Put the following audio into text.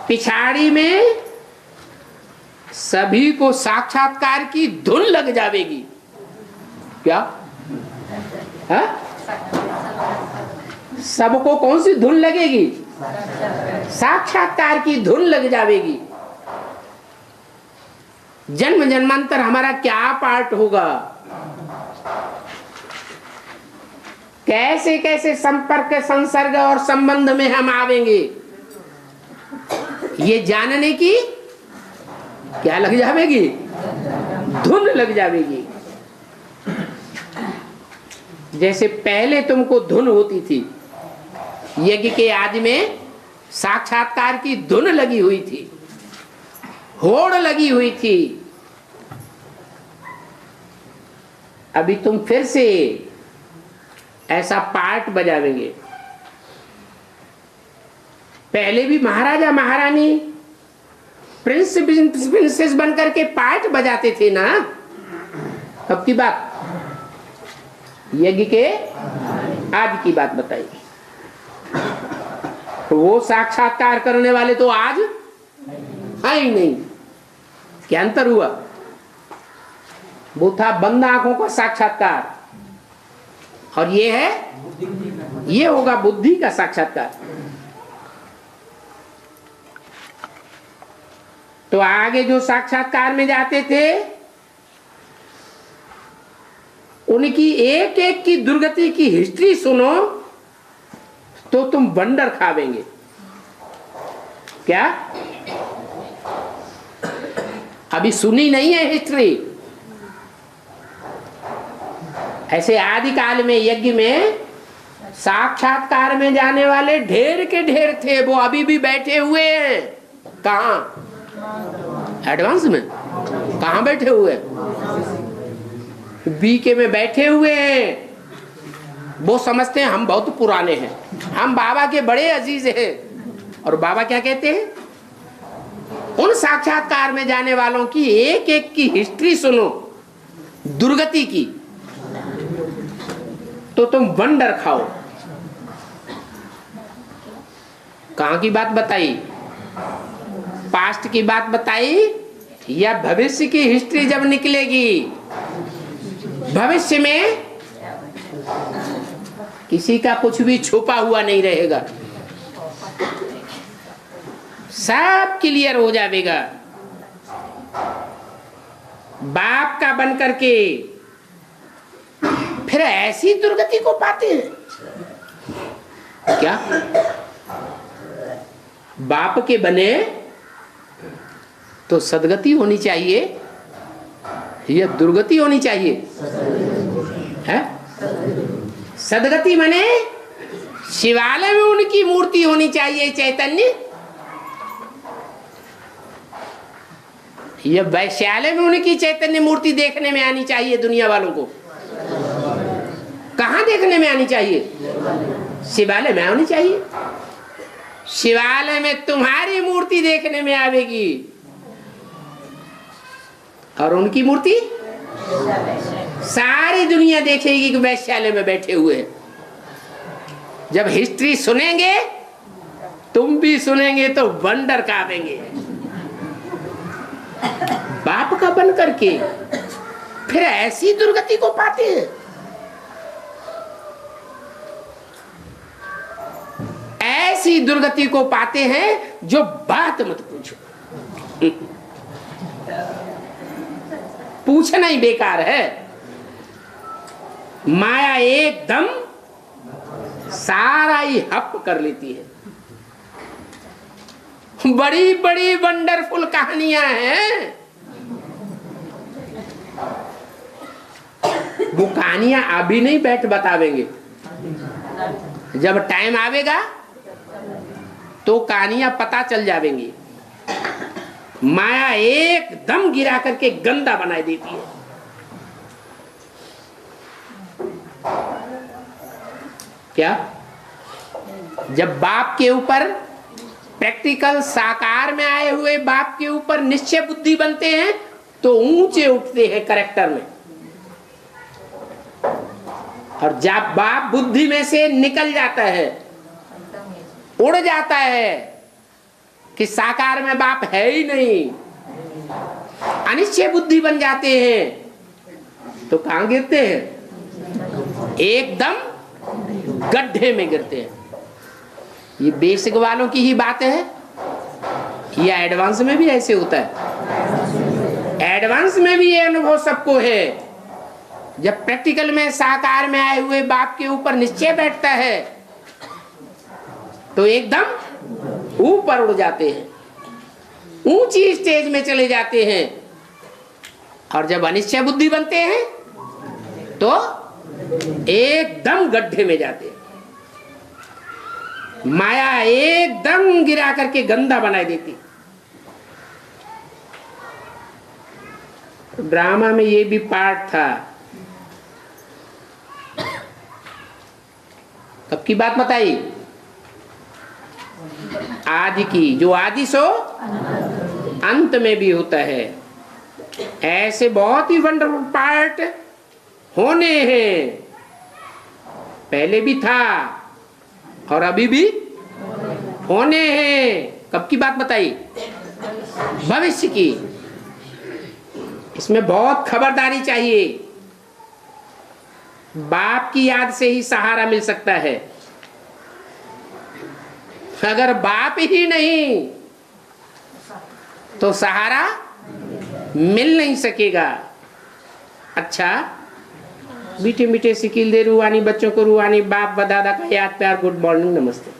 पिछाड़ी में सभी को साक्षात्कार की धुन लग जाएगी। क्या है? सबको कौन सी धुन लगेगी? साक्षात्कार की धुन लग जाएगी। जन्म जन्मांतर हमारा क्या पार्ट होगा? कैसे कैसे संपर्क, संसर्ग और संबंध में हम आवेंगे, ये जानने की क्या लग जाएगी? धुन लग जाएगी। जैसे पहले तुमको धुन होती थी, यज्ञ के आदि में साक्षात्कार की धुन लगी हुई थी, होड़ लगी हुई थी। अभी तुम फिर से ऐसा पार्ट बजावेंगे। पहले भी महाराजा महारानी, प्रिंस प्रिंसेस बनकर के पार्ट बजाते थे ना। कब की बात? यज्ञ के आदि की बात बताई। तो वो साक्षात्कार करने वाले तो आज है ही नहीं। क्या अंतर हुआ? वो था बंद आंखों का साक्षात्कार, और ये है, ये होगा बुद्धि का साक्षात्कार। तो आगे जो साक्षात्कार में जाते थे, उनकी एक एक की दुर्गति की हिस्ट्री सुनो तो तुम वंडर खावेंगे। क्या अभी सुनी नहीं है हिस्ट्री? ऐसे आदि काल में यज्ञ में साक्षात्कार में जाने वाले ढेर के ढेर थे। वो अभी भी बैठे हुए हैं। कहाँ? एडवांस में कहाँ बैठे हुए? बीके में बैठे हुए हैं। वो समझते हैं हम बहुत पुराने हैं, हम बाबा के बड़े अजीज हैं। और बाबा क्या कहते हैं? उन साक्षात्कार में जाने वालों की एक एक की हिस्ट्री सुनो, दुर्गति की, तो तुम वंडर खाओ। कहाँ की बात बताई? पास्ट की बात बताई या भविष्य की हिस्ट्री जब निकलेगी? भविष्य में किसी का कुछ भी छुपा हुआ नहीं रहेगा, सब क्लियर हो जाएगा। बाप का बन करके फिर ऐसी दुर्गति को पाते हैं। क्या बाप के बने तो सदगति होनी चाहिए या दुर्गति होनी चाहिए? है सदगति बने शिवालय में उनकी मूर्ति होनी चाहिए, चैतन्य। या वैश्यालय में उनकी चैतन्य मूर्ति देखने में आनी चाहिए दुनिया वालों को। कहाँ देखने में आनी चाहिए? शिवालय में आनी चाहिए। शिवालय में तुम्हारी मूर्ति देखने में आवेगी और उनकी मूर्ति सारी दुनिया देखेगी कि वैश्यालय में बैठे हुए हैं। जब हिस्ट्री सुनेंगे, तुम भी सुनेंगे तो वंडर कावेंगे। बाप का बन करके फिर ऐसी दुर्गति को पाते हैं। ऐसी दुर्गति को पाते हैं जो बात मत पूछो। पूछना ही बेकार है। माया एकदम सारा ही हप कर लेती है। बड़ी बड़ी वंडरफुल कहानियां हैं। वो कहानियां अभी नहीं बैठ बतावेंगे, जब टाइम आवेगा तो कहानियां पता चल जावेंगी। माया एकदम गिरा करके गंदा बना देती है। क्या जब बाप के ऊपर प्रैक्टिकल साकार में आए हुए बाप के ऊपर निश्चय बुद्धि बनते हैं तो ऊंचे उठते हैं कैरेक्टर में। और जब बाप बुद्धि में से निकल जाता है, उड़ जाता है, कि साकार में बाप है ही नहीं, अनिश्चय बुद्धि बन जाते हैं, तो कहां गिरते हैं? एकदम गड्ढे में गिरते हैं। ये बेसिक वालों की ही बात है या एडवांस में भी ऐसे होता है? एडवांस में भी ये अनुभव सबको है। जब प्रैक्टिकल में साकार में आए हुए बाप के ऊपर निश्चय बैठता है तो एकदम ऊपर उड़ जाते हैं, ऊंची स्टेज में चले जाते हैं। और जब अनिश्चय बुद्धि बनते हैं तो एकदम गड्ढे में जाते हैं। माया एकदम गिरा करके गंदा बना देती। ड्रामा में ये भी पार्ट था। कब की बात बताई? आदि की। जो आदि सो अंत में भी होता है। ऐसे बहुत ही वंडरफुल पार्ट होने हैं, पहले भी था और अभी भी होने हैं। कब की बात बताई? भविष्य की। इसमें बहुत खबरदारी चाहिए। बाप की याद से ही सहारा मिल सकता है। अगर बाप ही नहीं तो सहारा मिल नहीं सकेगा। अच्छा, मीठे मीठे सिकिल दे रूहानी बच्चों को रूहानी बाप व दादा का याद प्यार गुड मॉर्निंग नमस्ते।